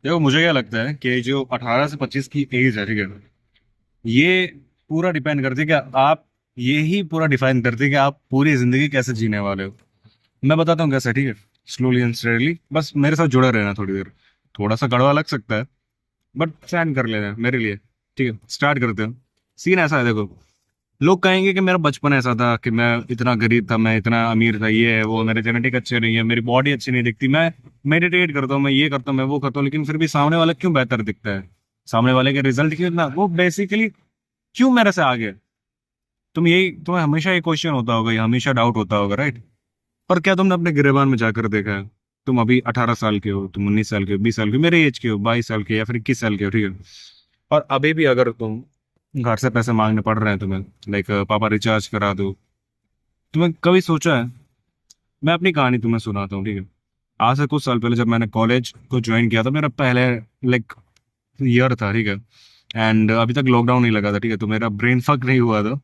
देखो मुझे क्या लगता है कि जो 18 से 25 की एज है, ठीक है, ये पूरा डिपेंड करती है कि आप, ये ही पूरा डिफाइन करती है कि आप पूरी जिंदगी कैसे जीने वाले हो। मैं बताता हूँ कैसे, ठीक है। स्लोली एंड स्टेडली, बस मेरे साथ जुड़े रहना थोड़ी देर। थोड़ा सा कड़वा लग सकता है, बट सहन कर लेना मेरे लिए। ठीक है, स्टार्ट करते हैं। सीन ऐसा है, देखो। लोग कहेंगे कि मेरा बचपन ऐसा था कि मैं इतना गरीब था, मैं इतना अमीर था, ये है वो, मेरे जेनेटिक अच्छे नहीं है, मेरी बॉडी अच्छी नहीं दिखती, मैं मेडिटेट करता हूँ, मैं ये करता हूँ, मैं वो करता हूँ, लेकिन फिर भी सामने वाला क्यों बेहतर दिखता है, सामने वाले के रिजल्ट क्यों इतना, वो बेसिकली क्यों मेरे से आगे। तुम्हें हमेशा ये क्वेश्चन होता होगा, ये हमेशा डाउट होता होगा, राइट। पर क्या तुमने अपने गिरेबान में जाकर देखा है? तुम अभी 18 साल के हो, तुम 19 साल के हो, 20 साल के हो, मेरे एज के हो, 22 साल के या फिर 21 साल के हो, ठीक है। और अभी भी अगर तुम घर से पैसे मांगने पड़ रहे हैं तुम्हें, लाइक पापा रिचार्ज करा दो, तुम्हें कभी सोचा है? मैं अपनी कहानी तुम्हें सुनाता हूँ, ठीक है। आज से कुछ साल पहले जब मैंने कॉलेज को ज्वाइन किया था, मेरा पहले लाइक ईयर था, ठीक है। एंड अभी तक लॉकडाउन नहीं लगा था, ठीक है, तो मेरा ब्रेन फक नहीं हुआ था।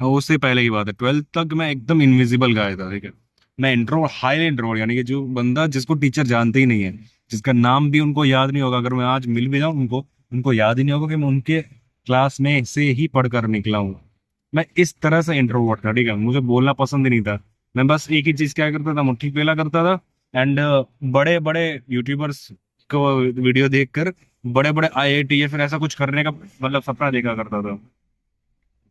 हाँ, उससे पहले की बात है, 12th तक मैं एकदम इनविजिबल गाय था, ठीक है। मैं इंट्रो हाईली इंट्रोवर्ट, यानी कि जो बंदा जिसको टीचर जानते ही नहीं है, जिसका नाम भी उनको याद नहीं होगा, अगर मैं आज मिल भी जाऊँ उनको, उनको याद ही नहीं होगा कि मैं उनके क्लास में से ही पढ़कर निकला हूँ। मैं इस तरह से इंट्रोवर्ट था, ठीक है, मुझे बोलना पसंद ही नहीं था। मैं बस एक ही चीज क्या करता था, मुट्ठी पेला करता था। एंड बड़े बड़े यूट्यूबर्स को वीडियो देखकर बड़े बड़े आईआईटी या फिर ऐसा कुछ करने का मतलब सपना देखा करता था।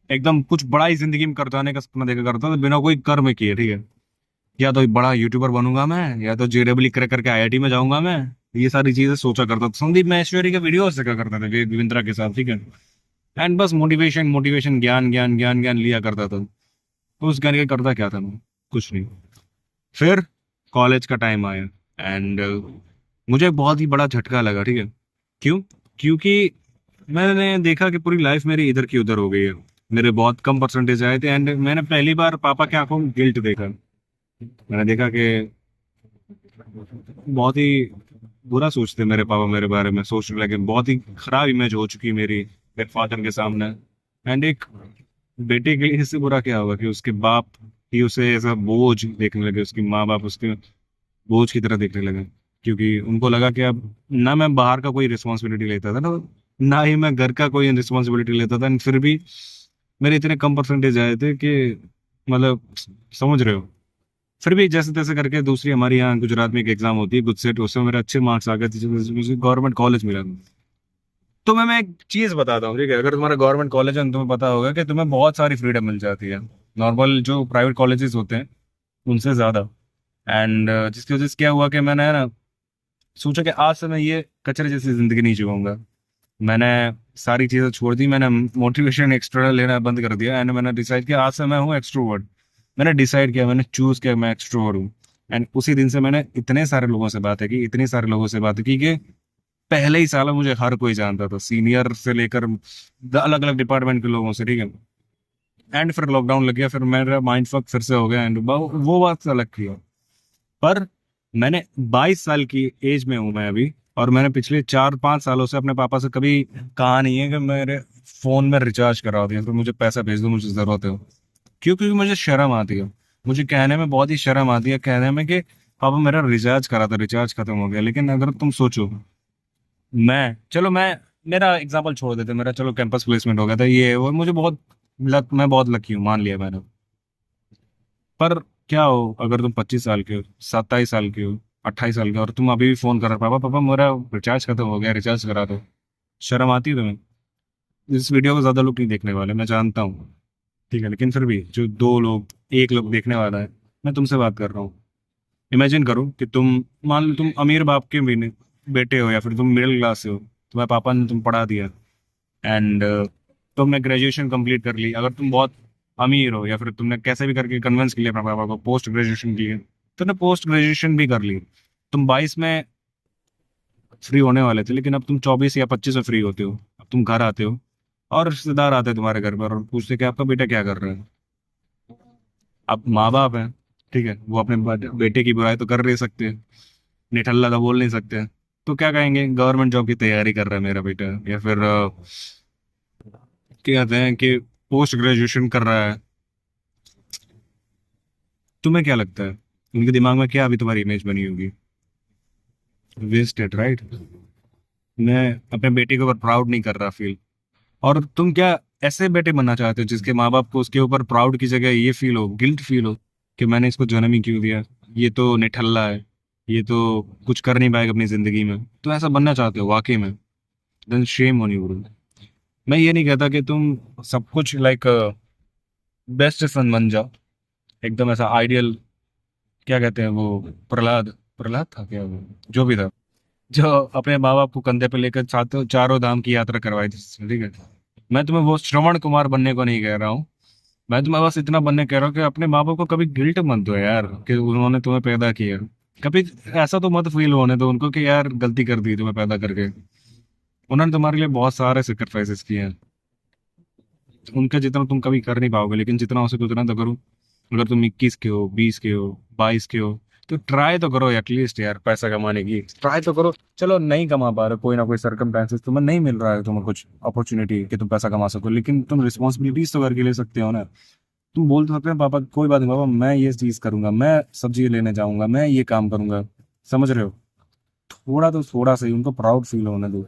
एकदम कुछ बड़ा ही जिंदगी में करने का सपना देखा करता था, बिना कोई कर्म किए, ठीक है। या तो बड़ा यूट्यूबर बनूंगा मैं, या तो जेडब्ल्यू क्रैक करके आईआईटी में जाऊंगा मैं। ये सारी चीजें सोचा करता था, संदीप महेश्वरी के वीडियो देखा करता था, विवेक विंद्रा के साथ, ठीक है। एंड बस मोटिवेशन मोटिवेशन, ज्ञान ज्ञान ज्ञान ज्ञान लिया करता था। तो उस ज्ञान का करता क्या था मैं? कुछ नहीं। फिर कॉलेज का टाइम आया, एंड मुझे एक बहुत ही बड़ा झटका लगा, ठीक है। क्यों? क्योंकि मैंने देखा कि पूरी लाइफ मेरी इधर की उधर हो गई है। मेरे बहुत कम परसेंटेज आए थे, एंड मैंने पहली बार पापा की आंखों में गिल्ट देखा। मैंने देखा कि बहुत ही बुरा सोचते मेरे पापा मेरे बारे में, सोचने लगे, बहुत ही खराब इमेज हो चुकी मेरी मेरे फादर के सामने। एंड एक बेटे के लिए इससे बुरा क्या होगा कि उसके बाप ही उसे ऐसा बोझ देखने लगे, उसकी माँ बाप उसके बोझ की तरह देखने लगे। क्योंकि उनको लगा कि अब ना मैं बाहर का कोई रिस्पॉन्सिबिलिटी लेता था ना ही मैं घर का कोई रिस्पॉन्सिबिलिटी लेता था, फिर भी मेरे इतने कम परसेंटेज आए थे कि मतलब, समझ रहे हो। फिर भी जैसे तैसे करके दूसरी हमारे यहाँ गुजरात में एक एग्जाम होती है गुजसेट, उसमें मेरे अच्छे मार्क्स आ गए थे, जिसमें मुझे गवर्नमेंट कॉलेज मिला। तो मैं एक चीज बताता हूँ, ठीक है। अगर तुम्हारा गवर्नमेंट कॉलेज है तो तुम्हें पता होगा कि तुम्हें बहुत सारी फ्रीडम मिल जाती है, नॉर्मल जो प्राइवेट कॉलेजेस होते हैं उनसे ज्यादा। एंड जिसकी वजह से क्या हुआ कि मैंने ना सोचा कि आज से मैं ये कचरे जैसी जिंदगी नहीं जीऊंगा। मैंने सारी चीजें छोड़ दी, मैंने मोटिवेशन एक्सटर्नल लेना बंद कर दिया, एंड मैंने डिसाइड किया आज से मैं हूँ एक्सट्रोवर्ट। मैंने डिसाइड किया, मैंने चूज किया मैं एक्सट्रोवर्ट हूँ। एंड उसी दिन से मैंने इतने सारे लोगों से बातें की, इतने सारे लोगों से बातें की कि पहले ही साल में मुझे हर कोई जानता था, सीनियर से लेकर अलग अलग डिपार्टमेंट के लोगों से, ठीक है। एंड फिर लॉकडाउन लग गया, फिर मेरा माइंड फक फिर से हो गया, एंड वो बात अलग थी। पर मैंने 22 साल की एज में हूं मैं अभी, और मैंने पिछले 4-5 सालों से अपने पापा से कभी कहा नहीं है कि मेरे फोन में रिचार्ज करा दिया तो मुझे पैसा भेज दो, मुझे जरूरत है। क्यों? क्योंकि मुझे शर्म आती है। मुझे कहने में बहुत ही शर्म आती है, कहने में कि पापा मेरा रिचार्ज करा था, रिचार्ज खत्म हो गया। लेकिन अगर तुम सोचो, मैं मेरा एग्जांपल छोड़ देते, मेरा चलो कैंपस प्लेसमेंट हो गया था, ये वो मुझे बहुत मैं बहुत लकी हूँ, मान लिया मैंने। पर क्या हो अगर तुम 25 साल के हो, 27 साल के हो, 28 साल के हो, और तुम अभी भी फोन कर रहे हो, पापा पापा मेरा रिचार्ज खत्म हो गया, रिचार्ज करा दो। शर्म आती है तुम्हें? इस वीडियो को ज्यादा लोग नहीं देखने वाले, मैं जानता हूँ, ठीक है, लेकिन फिर भी जो दो लोग, एक लोग देखने वाला है, मैं तुमसे बात कर रहा हूँ। इमेजिन करो कि तुम, मान लो तुम अमीर बाप के भी बेटे हो, या फिर तुम मिडिल क्लास से हो, तुम्हारे पापा ने तुम पढ़ा दिया, एंड तुमने ग्रेजुएशन कंप्लीट कर ली। अगर तुम बहुत अमीर हो, या फिर तुमने कैसे भी करके कन्विंस कर लिया अपने पापा को, पोस्ट ग्रेजुएशन की है, तुमने पोस्ट ग्रेजुएशन भी कर ली। तुम 22 में फ्री होने वाले थे, लेकिन अब तुम 24 या 25 में फ्री होते हो। अब तुम घर आते हो, और रिश्तेदार आते हैं तुम्हारे घर पर और पूछते कि आपका बेटा क्या कर रहा है। अब माँ बाप है, ठीक है, वो अपने बेटे की बुराई तो कर नहीं सकते, निठल्ला तो बोल नहीं सकते। तो क्या कहेंगे, गवर्नमेंट जॉब की तैयारी कर रहा है मेरा बेटा, या फिर क्या कहते हैं कि पोस्ट ग्रेजुएशन कर रहा है। तुम्हें क्या लगता है उनके दिमाग में क्या अभी तुम्हारी इमेज बनी होगी? Wasted, right. मैं अपने बेटे के ऊपर प्राउड नहीं कर रहा फील। और तुम क्या ऐसे बेटे बनना चाहते हो जिसके माँ बाप को उसके ऊपर प्राउड की जगह ये फील हो, गिल्ट फील हो कि मैंने इसको जन्म ही क्यों दिया, ये तो निठल्ला है, ये तो कुछ कर नहीं पाएगा अपनी जिंदगी में। तो ऐसा बनना चाहते हो वाकई में, देन शेम ऑन यू। मैं ये नहीं कहता कि तुम सब कुछ लाइक बेस्ट सन बन जाओ, एकदम ऐसा आइडियल, क्या कहते हैं वो, प्रहलाद, प्रहलाद था क्या वो, जो भी था, जो अपने माँ बाप को कंधे पे लेकर चारों धाम की यात्रा करवाई थी, ठीक है। मैं तुम्हें वो श्रवण कुमार बनने को नहीं कह रहा हूँ। मैं तुम्हें बस इतना बनने कह रहा हूँ कि अपने माँ बाप को कभी गिल्ट मत दो यार कि उन्होंने तुम्हें पैदा किया। कभी ऐसा तो मत फील होने दो उनको कि यार गलती कर दी तुम्हें पैदा करके। उन्होंने तुम्हारे लिए बहुत सारे सेक्रीफाइसेस किए हैं, उनका जितना तुम कभी कर नहीं पाओगे, लेकिन जितना हो सके उतना तो करो। अगर तुम 21 के हो, 20 के हो, 22 के हो, तो ट्राई तो करो एटलीस्ट यार, पैसा कमाने की ट्राई तो करो। चलो नहीं कमा पा रहे, कोई ना कोई सर्कमस्टेंसेस तुम्हें नहीं मिल रहा है, तुम्हें कुछ अपॉर्चुनिटी कि तुम पैसा कमा सको, लेकिन तुम रिस्पॉन्सिबिलिटीज तो करके ले सकते हो ना। तुम बोल तो सकते हो पापा कोई बात नहीं पापा, मैं ये चीज करूंगा, मैं सब्जी लेने जाऊंगा, मैं ये काम करूंगा। समझ रहे हो? थोड़ा तो थोड़ा सही उनको प्राउड फील होने दो।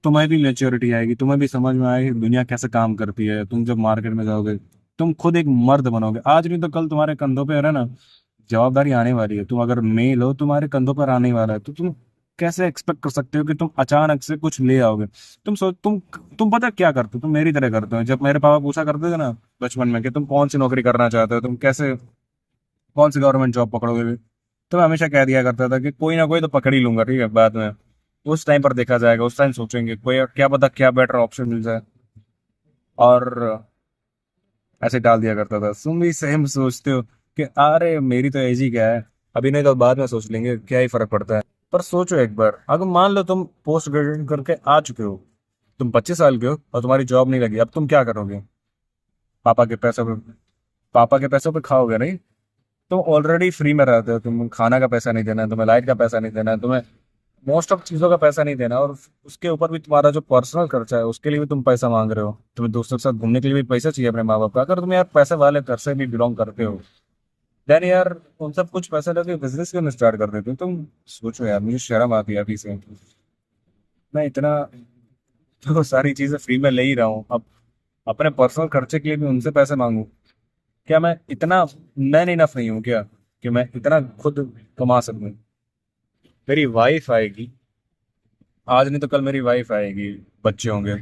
तुम्हें भी मेच्योरिटी आएगी, तुम्हें भी समझ में आएगी दुनिया कैसे काम करती है। तुम जब मार्केट में जाओगे, तुम खुद एक मर्द बनोगे। आज नहीं तो कल तुम्हारे कंधों पे है ना जवाबदारी आने वाली है। तुम अगर मेल हो, तुम्हारे कंधों पर आने वाला है, तो तुम कैसे एक्सपेक्ट कर सकते हो कि तुम अचानक से कुछ ले आओगे? तुम पता क्या करते हो? तुम मेरी तरह करते हो। जब मेरे पापा पूछा करते थे ना बचपन में कि तुम कौन सी नौकरी करना चाहते हो, तुम कैसे कौन सी गवर्नमेंट जॉब पकड़ोगे, तो मैं हमेशा कह दिया करता था कि कोई ना कोई तो पकड़ ही लूंगा, ठीक है, बाद में उस टाइम पर देखा जाएगा, उस टाइम सोचेंगे, कोई क्या पता क्या बेटर ऑप्शन मिल जाए। और ऐसे डाल दिया करता था। तुम भी सेम सोचते हो कि अरे मेरी तो एज ही क्या है, अभी नहीं तो बाद में सोच लेंगे, क्या ही फर्क पड़ता है। पर सोचो एक बार, अगर मान लो तुम पोस्ट ग्रेजुएशन करके आ चुके हो, तुम 25 साल के हो और तुम्हारी जॉब नहीं लगी, अब तुम क्या करोगे? पापा के पैसों पे पापा के पैसों पे खाओगे नहीं? तुम ऑलरेडी फ्री में रहते हो, तुम खाना का पैसा नहीं देना है, तुम्हें लाइट का पैसा नहीं देना है, तुम्हें मोस्ट ऑफ चीज़ों का पैसा नहीं देना, और उसके ऊपर भी तुम्हारा जो पर्सनल खर्चा है उसके लिए भी तुम पैसा मांग रहे हो। तुम्हें दोस्तों के साथ घूमने के लिए भी पैसा चाहिए अपने माँ बाप का। अगर तुम यार पैसे वाले घर से भी बिलोंग करते हो, देन यार उन सब कुछ पैसे लगे बिजनेस क्यों स्टार्ट कर देते हो? तुम सोचो यार, मुझे शर्म आती है अभी से। मैं इतना तो सारी चीज़ें फ्री में ले ही रहा हूँ, अब अपने पर्सनल खर्चे के लिए भी उनसे पैसे मांगू? क्या मैं इतना मैन इनफ नहीं हूँ क्या कि मैं इतना खुद कमा सकूं? मेरी वाइफ आएगी, आज नहीं तो कल मेरी वाइफ आएगी, बच्चे होंगे,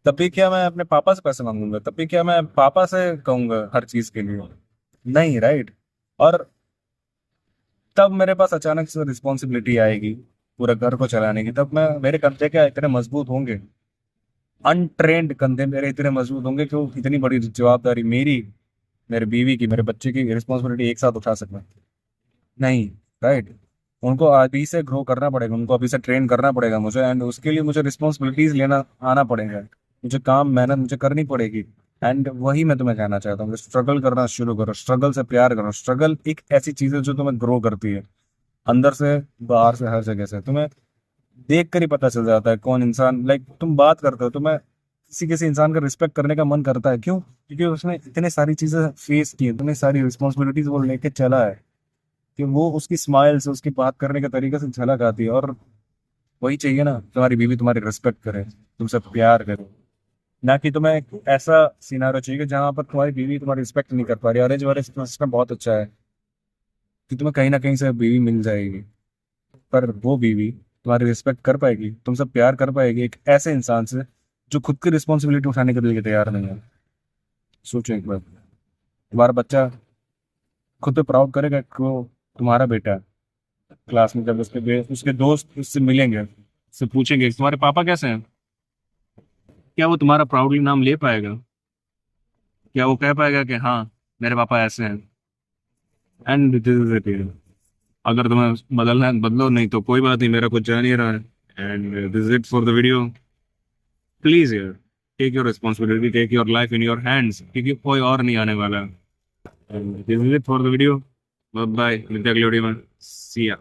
तब भी क्या मैं अपने पापा से पैसे मांगूंगा? तब भी क्या मैं पापा से कहूंगा हर चीज के लिए? नहीं, राइट। और तब मेरे पास अचानक से रिस्पॉन्सिबिलिटी आएगी पूरे घर को चलाने की, तब मैं मेरे कंधे क्या इतने मजबूत होंगे? अनट्रेंड कंधे मेरे इतने मजबूत होंगे कि वो इतनी बड़ी जवाबदारी मेरी, मेरे बीवी की, मेरे बच्चे की रिस्पॉन्सिबिलिटी एक साथ उठा सकें? नहीं, राइट। उनको अभी से ग्रो करना पड़ेगा, उनको अभी से ट्रेन करना पड़ेगा मुझे, एंड उसके लिए मुझे रिस्पॉन्सिबिलिटीज लेना आना पड़ेगा, मुझे काम मेहनत मुझे करनी पड़ेगी। एंड वही मैं तुम्हें कहना चाहता हूँ, स्ट्रगल करना शुरू करो, स्ट्रगल से प्यार करो। स्ट्रगल एक ऐसी चीज है जो तुम्हें ग्रो करती है, अंदर से, बाहर से, हर जगह से। तुम्हें देख कर ही पता चल जाता है कौन इंसान, लाइक तुम बात करते हो, तुम्हें किसी किसी इंसान का रिस्पेक्ट करने का मन करता है। क्यों? क्योंकि उसने इतने सारी चीजें फेस की, इतनी सारी रिस्पॉन्सिबिलिटीज वो लेके चला है, कि वो उसकी स्माइल से, उसकी बात करने के तरीके से झलक आती है। और वही चाहिए ना, तुम्हारी बीवी तुम्हारी रिस्पेक्ट करे, तुमसे प्यार करे। ना कि तुम्हें एक ऐसा सिनारो चाहिए कि जहां पर तुम्हारी बीवी तुम्हारी रिस्पेक्ट नहीं कर पा रही। अरेंज मैरिज सिस्टम बहुत अच्छा है कि तुम्हें कहीं ना कहीं से बीवी मिल जाएगी, पर वो बीवी तुम्हारी रिस्पेक्ट कर पाएगी, तुमसे प्यार कर पाएगी एक ऐसे इंसान से जो खुद की रिस्पॉन्सिबिलिटी उठाने के लिए तैयार नहीं है? सोचो एक बार, तुम्हारा बच्चा खुद पे प्राउड करेगा कि वो तुम्हारा बेटा है। क्लास में जब उसके दोस्त उससे मिलेंगे, उससे पूछेंगे तुम्हारे पापा कैसे हैं, क्या वो तुम्हारा प्राउडली नाम ले पाएगा? क्या वो कह पाएगा कि हाँ मेरे पापा ऐसे हैं? And this is it. अगर तुम्हें बदलना है बदलो, नहीं तो कोई बात नहीं, मेरा कुछ जा नहीं रहा है। And this is it for the video. Please यार, take your responsibility, take your life in your hands, क्योंकि कोई और नहीं आने वाला। And this is it for the video. Bye bye, मिलते हैं अगले वीडियो में। सी या।